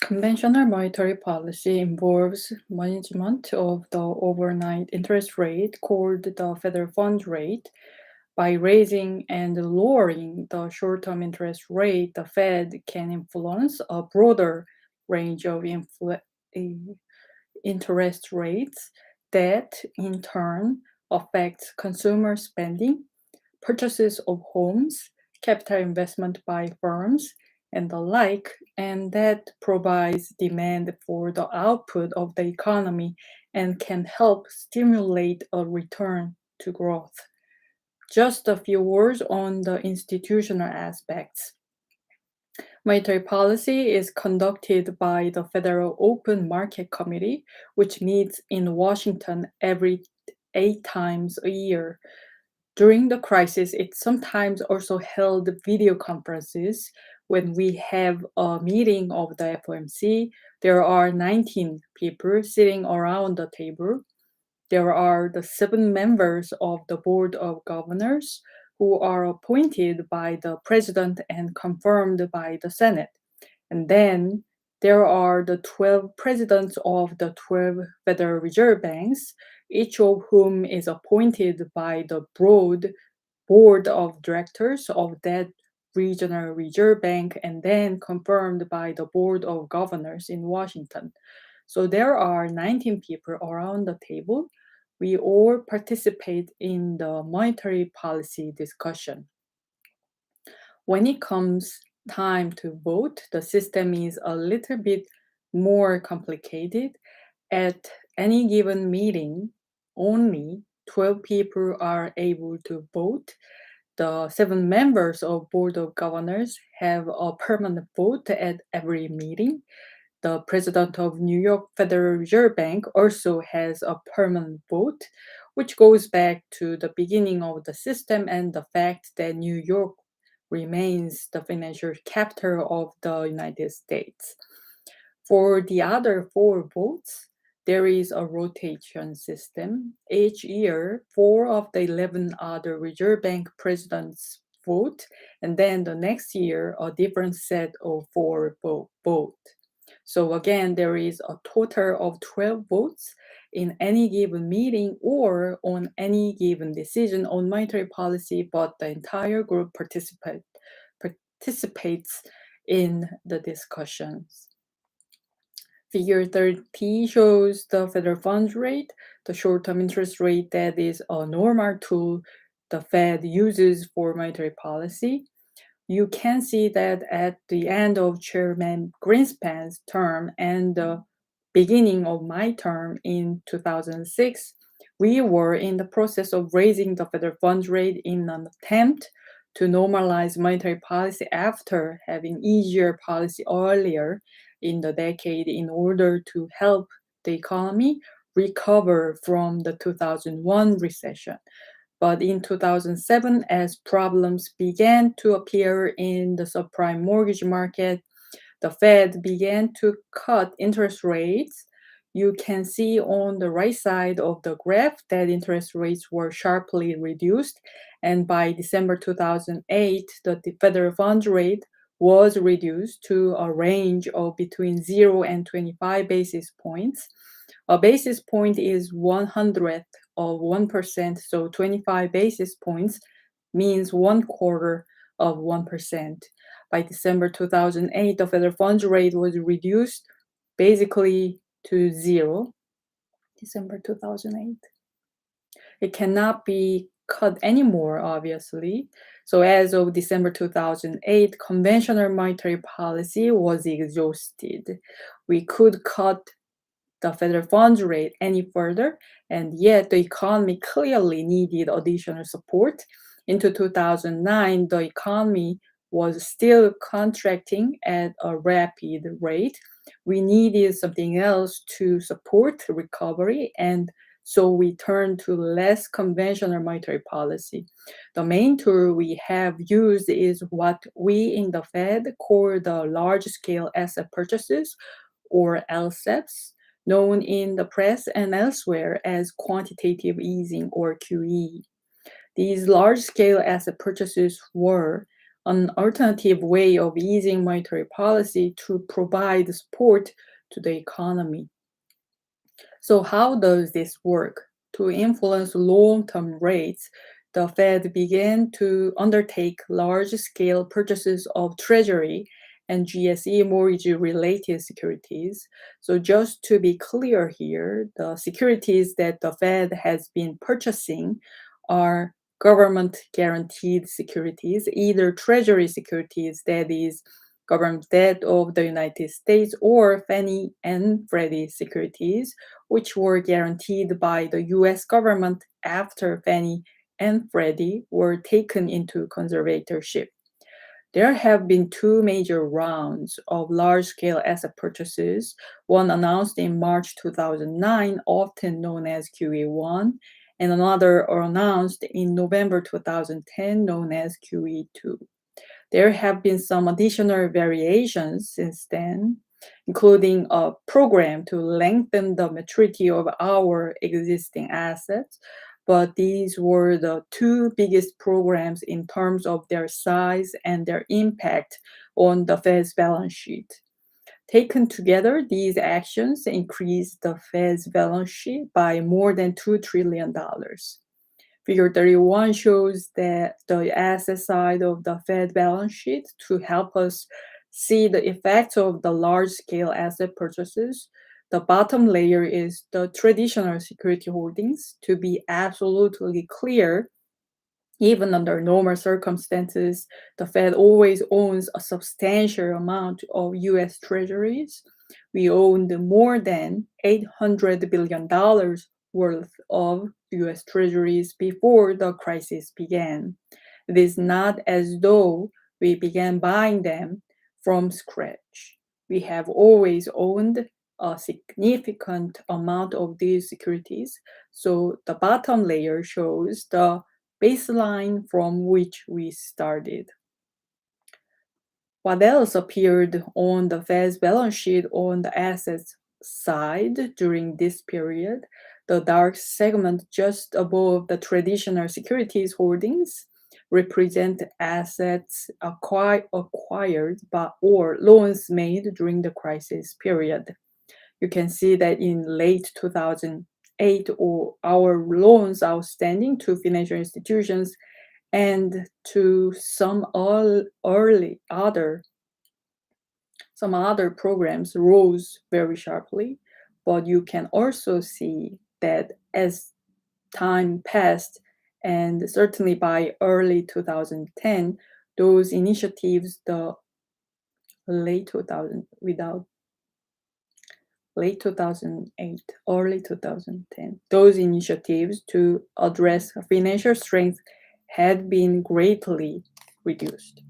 Conventional monetary policy involves management of the overnight interest rate called the federal funds rate. By raising and lowering the short-term interest rate, the Fed can influence a broader range of interest rates that in turn affects consumer spending, purchases of homes, capital investment by firms, and the like, and that provides demand for the output of the economy and can help stimulate a return to growth. Just a few words on the institutional aspects. Monetary policy is conducted by the Federal Open Market Committee, which meets in Washington every 8 times a year. During the crisis, it sometimes also held video conferences. When we have a meeting of the FOMC, there are 19 people sitting around the table. There are the 7 members of the Board of Governors who are appointed by the President and confirmed by the Senate. And then there are the 12 presidents of the 12 Federal Reserve Banks, each of whom is appointed by the board of directors of that regional reserve bank and then confirmed by the Board of Governors in Washington. So there are 19 people around the table. We all participate in the monetary policy discussion. When it comes time to vote, the system is a little bit more complicated. At any given meeting, only 12 people are able to vote. The 7 members of Board of Governors have a permanent vote at every meeting. The president of New York Federal Reserve Bank also has a permanent vote, which goes back to the beginning of the system and the fact that New York remains the financial capital of the United States. For the other 4 votes, there is a rotation system. Each year, 4 of the 11 other Reserve Bank presidents vote, and then the next year, a different set of 4 vote. So again, there is a total of 12 votes in any given meeting or on any given decision on monetary policy, but the entire group participates in the discussions. Figure 30 shows the federal funds rate, the short-term interest rate that is a normal tool the Fed uses for monetary policy. You can see that at the end of Chairman Greenspan's term and the beginning of my term in 2006, we were in the process of raising the federal funds rate in an attempt to normalize monetary policy after having easier policy earlier in the decade in order to help the economy recover from the 2001 recession. But in 2007, as problems began to appear in the subprime mortgage market, the Fed began to cut interest rates. You can see on the right side of the graph that interest rates were sharply reduced. And by December 2008, the federal funds rate was reduced to a range of between 0 and 25 basis points. A basis point is 100th of 1%, so 25 basis points means 1/4 of 1%. By December 2008, the federal funds rate was reduced basically to 0. December 2008. It cannot be cut anymore, obviously. So as of December 2008, conventional monetary policy was exhausted. We could cut the federal funds rate any further, and yet the economy clearly needed additional support. Into 2009, the economy was still contracting at a rapid rate. We needed something else to support recovery, and so we turned to less conventional monetary policy. The main tool we have used is what we in the Fed call the large-scale asset purchases, or LSAPs, known in the press and elsewhere as quantitative easing or QE. These large-scale asset purchases were an alternative way of easing monetary policy to provide support to the economy. So how does this work? To influence long-term rates, the Fed began to undertake large-scale purchases of Treasury and GSE mortgage-related securities. So just to be clear here, the securities that the Fed has been purchasing are government-guaranteed securities, either Treasury securities, that is, government debt of the United States, or Fannie and Freddie securities, which were guaranteed by the US government after Fannie and Freddie were taken into conservatorship. There have been two major rounds of large-scale asset purchases, one announced in March 2009, often known as QE1, and another announced in November 2010, known as QE2. There have been some additional variations since then, including a program to lengthen the maturity of our existing assets, but these were the two biggest programs in terms of their size and their impact on the Fed's balance sheet. Taken together, these actions increased the Fed's balance sheet by more than $2 trillion. Figure 31 shows that the asset side of the Fed balance sheet to help us see the effects of the large-scale asset purchases. The bottom layer is the traditional security holdings. To be absolutely clear, even under normal circumstances, the Fed always owns a substantial amount of US Treasuries. We owned more than $800 billion worth of US Treasuries before the crisis began. It is not as though we began buying them from scratch. We have always owned a significant amount of these securities. So the bottom layer shows the baseline from which we started. What else appeared on the Fed's balance sheet on the assets side during this period? The dark segment just above the traditional securities holdings represent assets acquired or loans made during the crisis period. You can see that in late 2008, our loans outstanding to financial institutions and to some other programs rose very sharply, but you can also see that as time passed, and certainly by early 2010, those initiatives, the late 2008, early 2010, those initiatives to address financial strength had been greatly reduced.